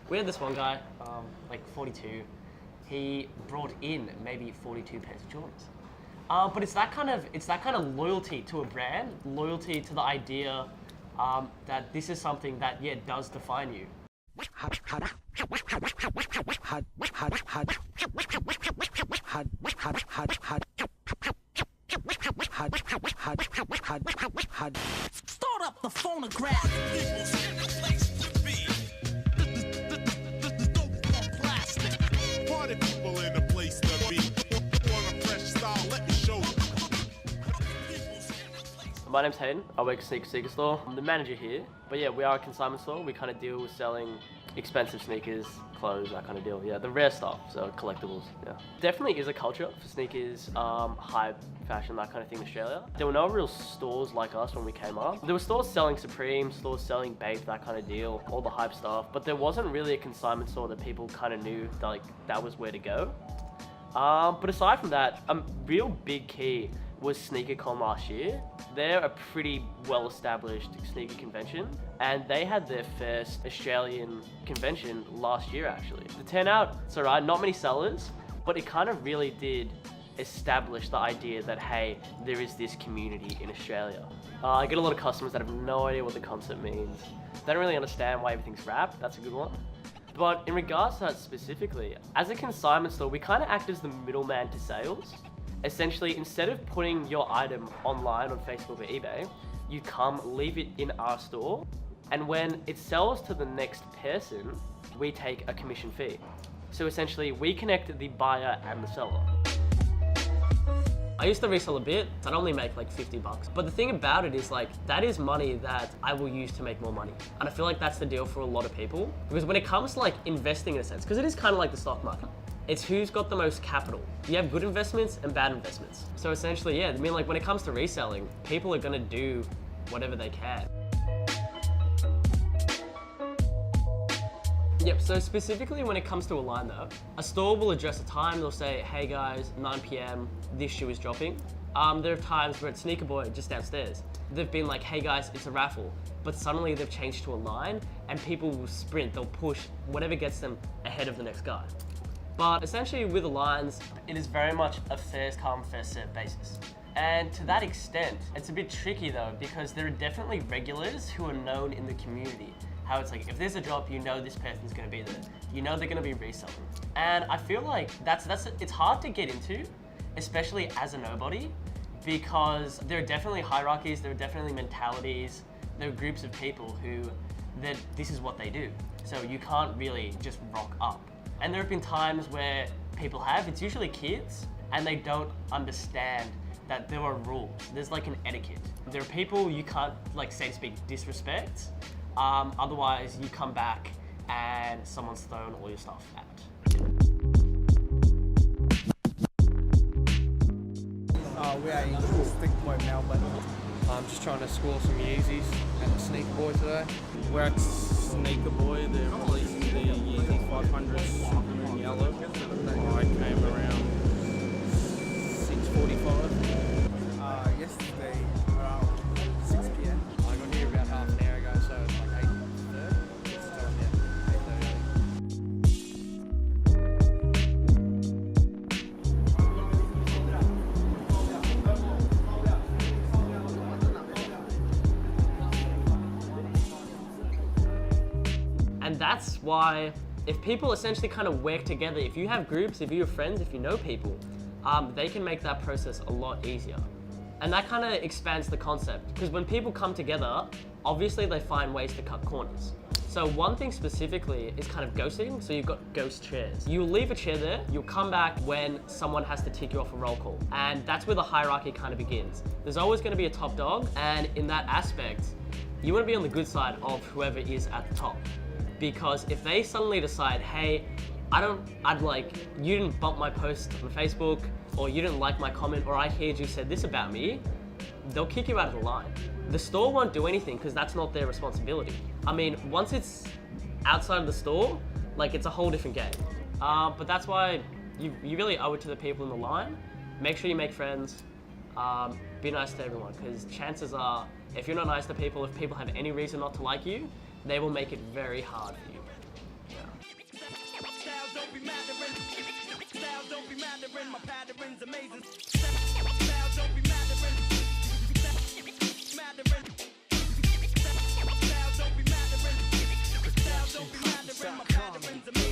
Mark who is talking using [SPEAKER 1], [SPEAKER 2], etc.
[SPEAKER 1] We had this one guy, like 42. He brought in maybe 42 pairs of Jordans. But it's that kind of loyalty to a brand, loyalty to the idea that this is something that does define you.
[SPEAKER 2] Start up the phonograph.
[SPEAKER 3] People in the place to be. Want a fresh style? Let me show you.
[SPEAKER 1] My name's Hayden. I work at Sneaker Store. I'm the manager here. But yeah, we are a consignment store. We kind of deal with selling expensive sneakers, clothes, that kind of deal. Yeah, the rare stuff, so collectibles. Yeah, definitely is a culture for sneakers, hype, fashion, that kind of thing in Australia. There were no real stores like us when we came up. There were stores selling Supreme, stores selling Bape, that kind of deal, all the hype stuff. But there wasn't really a consignment store that people kind of knew that, like, that was where to go. But aside from that, a real big key was SneakerCon last year. They're a pretty well-established sneaker convention, and they had their first Australian convention last year actually. The turnout, it's alright, not many sellers, but it kind of really did establish the idea that, hey, there is this community in Australia. I get a lot of customers that have no idea what the concept means. They don't really understand why everything's wrapped. That's a good one. But in regards to that specifically, as a consignment store, we kind of act as the middleman to sales. Essentially, instead of putting your item online on Facebook or eBay, you come, leave it in our store, and when it sells to the next person, we take a commission fee. So essentially, we connect the buyer and the seller. I used to resell a bit. I'd only make like 50 bucks. But the thing about it is, like, that is money that I will use to make more money. And I feel like that's the deal for a lot of people. Because when it comes to like investing in a sense, because it is kind of like the stock market, it's who's got the most capital. You have good investments and bad investments. So essentially, yeah, I mean, like when it comes to reselling, people are gonna do whatever they can. Yep, so specifically when it comes to a line though, a store will address a time, they'll say, hey guys, 9 PM, this shoe is dropping. There are times where it's Sneaker Boy just downstairs. They've been like, hey guys, it's a raffle. But suddenly they've changed to a line and people will sprint, they'll push whatever gets them ahead of the next guy. But essentially with the lines, it is very much a first come, first served basis. And to that extent, it's a bit tricky though, because there are definitely regulars who are known in the community. How it's like, if there's a drop, you know this person's gonna be there. You know they're gonna be reselling. And I feel like it's hard to get into, especially as a nobody, because there are definitely hierarchies, there are definitely mentalities, there are groups of people who, this is what they do. So you can't really just rock up. And there have been times where it's usually kids, and they don't understand that there are rules. There's like an etiquette. There are people you can't, like, say to speak, disrespect. Otherwise you come back and someone's thrown all your stuff out.
[SPEAKER 4] We are in Sneaker Boy Melbourne.
[SPEAKER 5] I'm just trying to score some Yeezys at the Sneaker Boy today.
[SPEAKER 6] We're at Sneaker Boy. They're releasing the Yeezy 500s in yellow. I came around 6:45.
[SPEAKER 4] Yesterday around 6 PM.
[SPEAKER 5] I got here about half an hour ago, so it's like 8:30. It's time, yeah, 8:30.
[SPEAKER 1] And that's why, if people essentially kind of work together, if you have groups, if you have friends, if you know people, they can make that process a lot easier. And that kind of expands the concept, because when people come together, obviously they find ways to cut corners. So one thing specifically is kind of ghosting, so you've got ghost chairs. You'll leave a chair there, you'll come back when someone has to tick you off a roll call. And that's where the hierarchy kind of begins. There's always going to be a top dog, and in that aspect, you want to be on the good side of whoever is at the top. Because if they suddenly decide, hey, you didn't bump my post on Facebook, or you didn't like my comment, or I heard you said this about me, they'll kick you out of the line. The store won't do anything because that's not their responsibility. I mean, once it's outside of the store, like, it's a whole different game. But that's why you really owe it to the people in the line. Make sure you make friends, be nice to everyone, because chances are, if you're not nice to people, if people have any reason not to like you, they will make it very hard for you.
[SPEAKER 2] Style don't be mattering. Style don't be mattering. My pattern's amazing. Style don't be mattering. Mattering. Style don't be mattering. Style don't be mattering. My pattern's amazing.